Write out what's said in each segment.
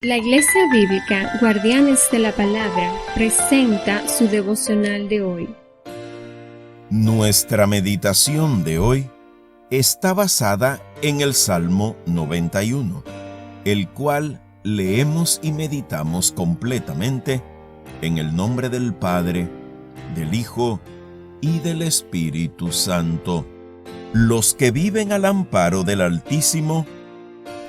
La Iglesia Bíblica Guardianes de la Palabra presenta su devocional de hoy. Nuestra meditación de hoy está basada en el Salmo 91, el cual leemos y meditamos completamente en el nombre del Padre, del Hijo y del Espíritu Santo. Los que viven al amparo del Altísimo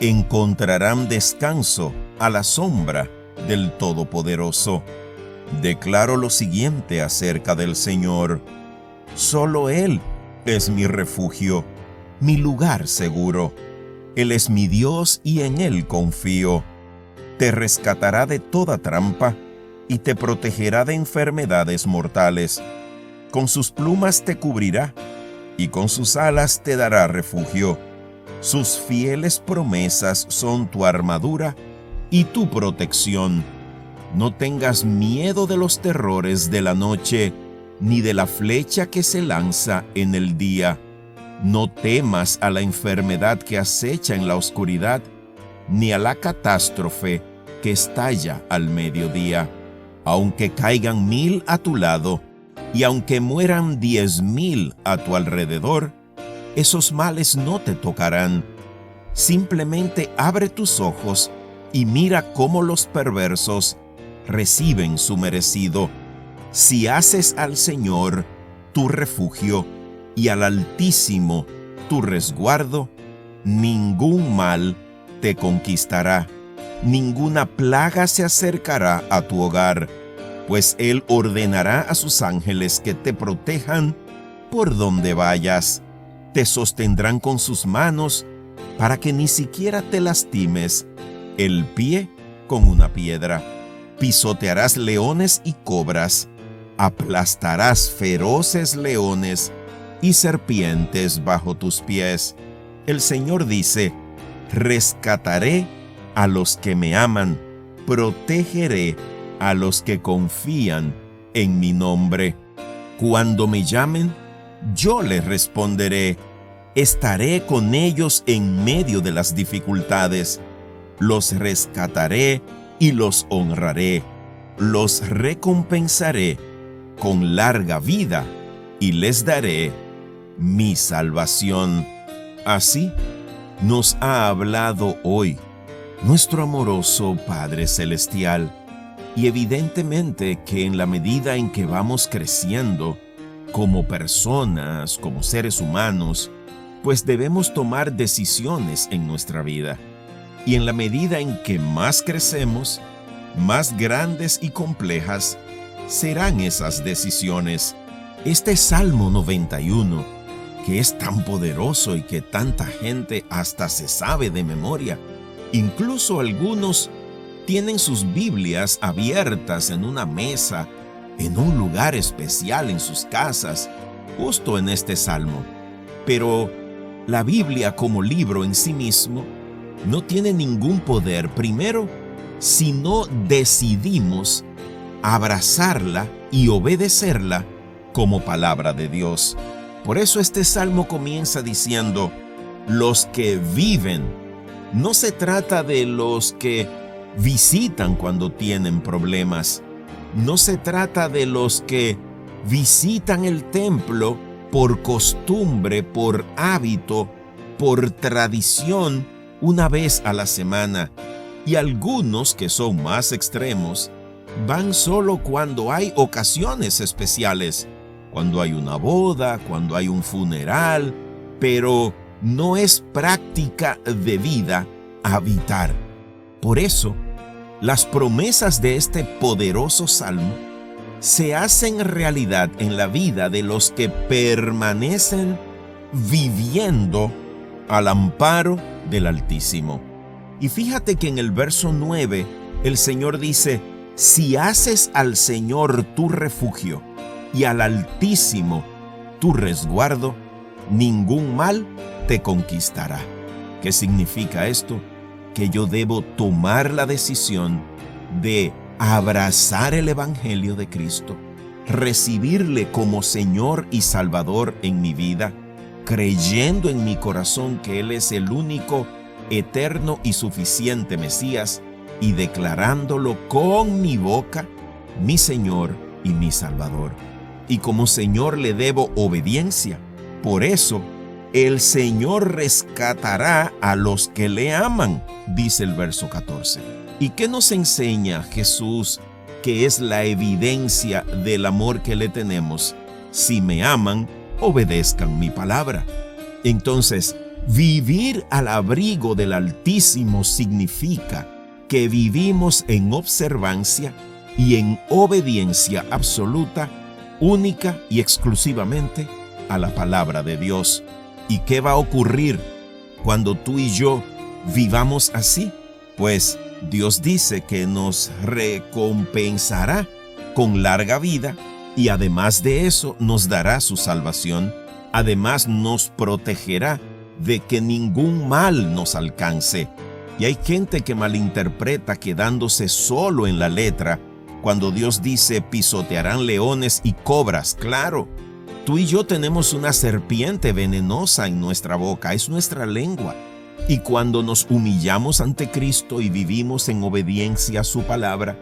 encontrarán descanso a la sombra del Todopoderoso. Declaro lo siguiente acerca del Señor: solo Él es mi refugio, mi lugar seguro. Él es mi Dios y en Él confío. Te rescatará de toda trampa y te protegerá de enfermedades mortales. Con sus plumas te cubrirá y con sus alas te dará refugio. Sus fieles promesas son tu armadura y tu protección. No tengas miedo de los terrores de la noche, ni de la flecha que se lanza en el día. No temas a la enfermedad que acecha en la oscuridad, ni a la catástrofe que estalla al mediodía. Aunque caigan 1000 a tu lado, y aunque mueran 10,000 a tu alrededor, esos males no te tocarán. Simplemente abre tus ojos y mira cómo los perversos reciben su merecido. Si haces al Señor tu refugio y al Altísimo tu resguardo, ningún mal te conquistará, ninguna plaga se acercará a tu hogar, pues Él ordenará a sus ángeles que te protejan por donde vayas. Te sostendrán con sus manos para que ni siquiera te lastimes el pie con una piedra. Pisotearás leones y cobras, aplastarás feroces leones y serpientes bajo tus pies. El Señor dice: rescataré a los que me aman, protegeré a los que confían en mi nombre. Cuando me llamen, yo les responderé. Estaré con ellos en medio de las dificultades. Los rescataré y los honraré. Los recompensaré con larga vida y les daré mi salvación. Así nos ha hablado hoy nuestro amoroso Padre Celestial. Y evidentemente que en la medida en que vamos creciendo como personas, como seres humanos, pues debemos tomar decisiones en nuestra vida. Y en la medida en que más crecemos, más grandes y complejas serán esas decisiones. Este Salmo 91, que es tan poderoso y que tanta gente hasta se sabe de memoria, incluso algunos tienen sus Biblias abiertas en una mesa, en un lugar especial en sus casas, justo en este Salmo. Pero la Biblia como libro en sí mismo no tiene ningún poder, primero, si no decidimos abrazarla y obedecerla como palabra de Dios. Por eso este Salmo comienza diciendo: los que viven. No se trata de los que visitan cuando tienen problemas. No se trata de los que visitan el templo por costumbre, por hábito, por tradición, una vez a la semana. Y algunos, que son más extremos, van solo cuando hay ocasiones especiales, cuando hay una boda, cuando hay un funeral, pero no es práctica de vida habitar. Por eso, las promesas de este poderoso salmo se hacen realidad en la vida de los que permanecen viviendo al amparo del Altísimo. Y fíjate que en el verso 9 el Señor dice: si haces al Señor tu refugio y al Altísimo tu resguardo, ningún mal te conquistará. ¿Qué significa esto? Que yo debo tomar la decisión de abrazar el Evangelio de Cristo, recibirle como Señor y Salvador en mi vida, creyendo en mi corazón que Él es el único, eterno y suficiente Mesías, y declarándolo con mi boca, mi Señor y mi Salvador. Y como Señor le debo obediencia. Por eso, el Señor rescatará a los que le aman, dice el verso 14. ¿Y qué nos enseña Jesús, que es la evidencia del amor que le tenemos? Si me aman, obedezcan mi palabra. Entonces, vivir al abrigo del Altísimo significa que vivimos en observancia y en obediencia absoluta, única y exclusivamente a la palabra de Dios. ¿Y qué va a ocurrir cuando tú y yo vivamos así? Pues Dios dice que nos recompensará con larga vida y además de eso nos dará su salvación. Además nos protegerá de que ningún mal nos alcance. Y hay gente que malinterpreta quedándose solo en la letra cuando Dios dice pisotearán leones y cobras. Claro, tú y yo tenemos una serpiente venenosa en nuestra boca, es nuestra lengua. Y cuando nos humillamos ante Cristo y vivimos en obediencia a su palabra,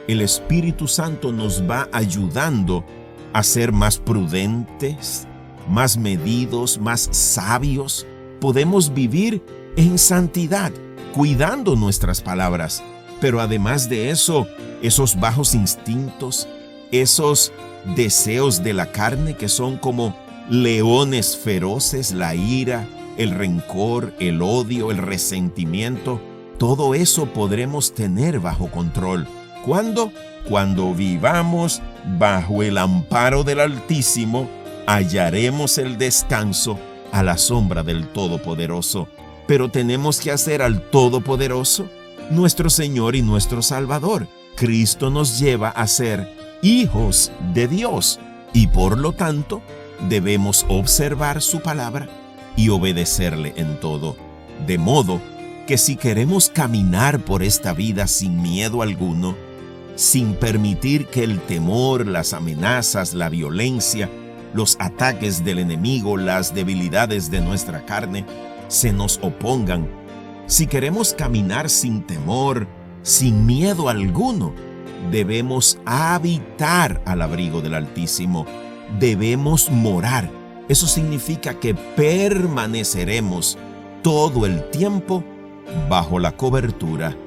el Espíritu Santo nos va ayudando a ser más prudentes, más medidos, más sabios. Podemos vivir en santidad, cuidando nuestras palabras. Pero además de eso, esos bajos instintos, esos deseos de la carne que son como leones feroces, la ira, el rencor, el odio, el resentimiento, todo eso podremos tener bajo control. ¿Cuándo? Cuando vivamos bajo el amparo del Altísimo, hallaremos el descanso a la sombra del Todopoderoso. Pero tenemos que hacer al Todopoderoso nuestro Señor y nuestro Salvador. Cristo nos lleva a ser hijos de Dios y por lo tanto debemos observar su palabra y obedecerle en todo. De modo que si queremos caminar por esta vida sin miedo alguno, sin permitir que el temor, las amenazas, la violencia, los ataques del enemigo, las debilidades de nuestra carne se nos opongan, si queremos caminar sin temor, sin miedo alguno, debemos habitar al abrigo del Altísimo, debemos morar. Eso significa que permaneceremos todo el tiempo bajo la cobertura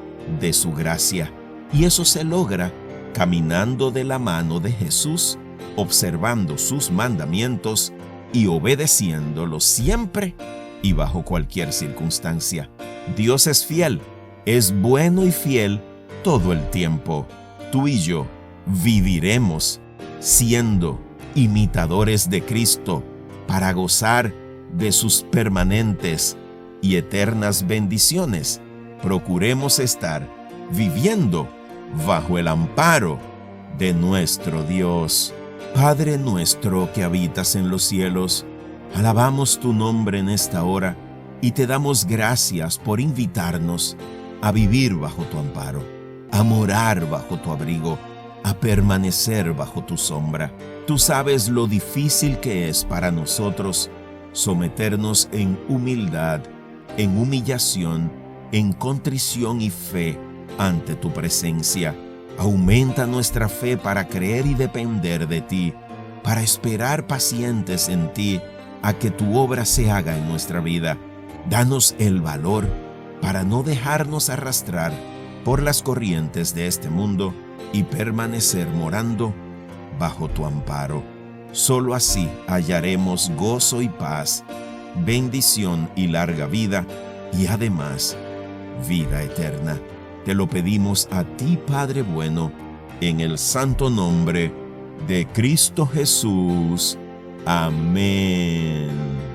de su gracia. Y eso se logra caminando de la mano de Jesús, observando sus mandamientos y obedeciéndolos siempre y bajo cualquier circunstancia. Dios es fiel, es bueno y fiel todo el tiempo. Tú y yo viviremos siendo imitadores de Cristo para gozar de sus permanentes y eternas bendiciones. Procuremos estar viviendo bajo el amparo de nuestro Dios. Padre nuestro que habitas en los cielos, alabamos tu nombre en esta hora y te damos gracias por invitarnos a vivir bajo tu amparo, a morar bajo tu abrigo, a permanecer bajo tu sombra. Tú sabes lo difícil que es para nosotros someternos en humildad, en humillación, en contrición y fe ante tu presencia. Aumenta nuestra fe para creer y depender de ti, para esperar pacientes en ti a que tu obra se haga en nuestra vida. Danos el valor para no dejarnos arrastrar por las corrientes de este mundo y permanecer morando bajo tu amparo. Solo así hallaremos gozo y paz, bendición y larga vida, y además vida eterna. Te lo pedimos a ti, Padre bueno, en el santo nombre de Cristo Jesús. Amén.